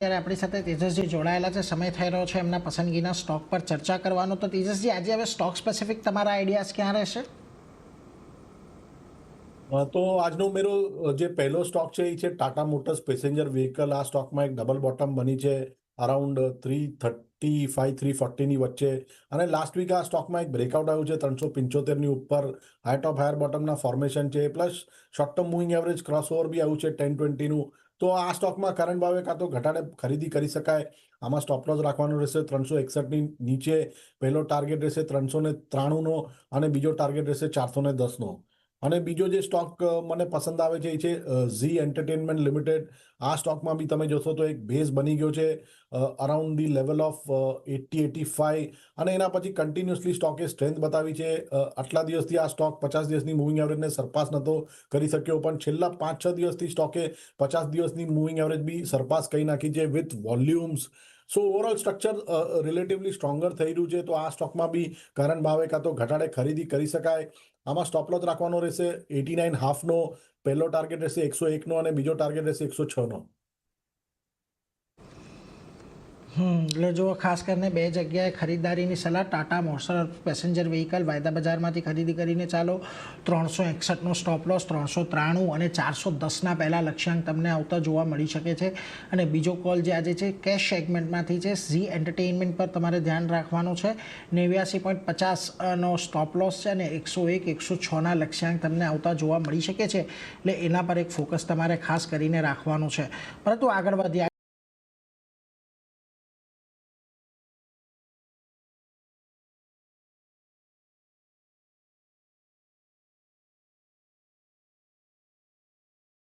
ત્યારે આપણી સાથે તેજસજી જોડાયેલા છે, સમય થઈ રહ્યો છે એમના પસંદગીના સ્ટોક પર ચર્ચા કરવાનો। તો તેજસજી, આજે હવે સ્ટોક સ્પેસિફિક તમારા આઈડિયાઝ ક્યાં રહેશે? તો આજનો મેરો જે પહેલો સ્ટોક છે એ છે ટાટા મોટર્સ પેસેન્જર વ્હીકલ। આ સ્ટોકમાં એક ડબલ બોટમ બની છે અરાઉન્ડ 335-340ની વચ્ચે, અને લાસ્ટ વીક આ સ્ટોકમાં એક બ્રેકઆઉટ આવ્યું છે 375ની ઉપર। હાઈ ટોપ હાયર બોટમના ફોર્મેશન છે, plus short term moving average cross over બી આવ્યું છે 10-20નું। તો આ સ્ટોકમાં કરંટ ભાવે કાં તો ઘટાડે ખરીદી કરી શકાય। આમાં સ્ટોપ લોસ રાખવાનો રહેશે 361ની નીચે। પહેલો ટાર્ગેટ રહેશે 393નો અને બીજો ટાર્ગેટ રહેશે 410નો। અને બીજો જે સ્ટોક મને પસંદ આવે છે એ છે ઝી એન્ટરટેનમેન્ટ લિમિટેડ। આ સ્ટોકમાં બી તમે જોશો તો એક બેઝ બની ગયો છે અરાઉન્ડ ધી લેવલ ઓફ 80-85, અને એના પછી કન્ટિન્યુઅસલી સ્ટોકે સ્ટ્રેન્થ બતાવી છે। આટલા દિવસથી આ સ્ટોક 50 દિવસની મૂવિંગ એવરેજને સરપાસ નહોતો કરી શક્યો, પણ છેલ્લા 5-6 દિવસથી સ્ટોકે 50 દિવસની મૂવિંગ એવરેજ બી સરપાસ કરી નાખી છે with volumes. So overall structure relatively stronger થઈ રહ્યું છે, તો આ સ્ટોકમાં બી કરંટ ભાવે કાં તો ઘટાડે ખરીદી કરી શકાય। આમાં સ્ટોપ લોસ રાખવાનો રહેશે 89.5નો, પહેલો ટાર્ગેટ રહેશે 101નો અને બીજો ટાર્ગેટ રહેશે 106નો। એટલે જો ખાસ કરીને બે જગ્યાએ ખરીદારીની સલાહ। ટાટા મોટર્સ પેસેન્જર વ્હીકલ વાયદા બજારમાંથી ખરીદી કરીને ચાલો। 361નો સ્ટોપ લોસ, 393 અને 410ના પહેલા લક્ષ્યાંક તમને આવતા જોવા મળી શકે છે। અને બીજો કોલ જે આજે છે કેશ સેગમેન્ટમાંથી છે, ઝી એન્ટરટેઇનમેન્ટ પર તમારે ધ્યાન રાખવાનું છે। 89.50નો સ્ટોપ લોસ છે અને 101-106ના લક્ષ્યાંક તમને આવતા જોવા મળી શકે છે, એટલે એના પર એક ફોકસ તમારે ખાસ કરીને રાખવાનું છે। પરંતુ આગળ વધ્યા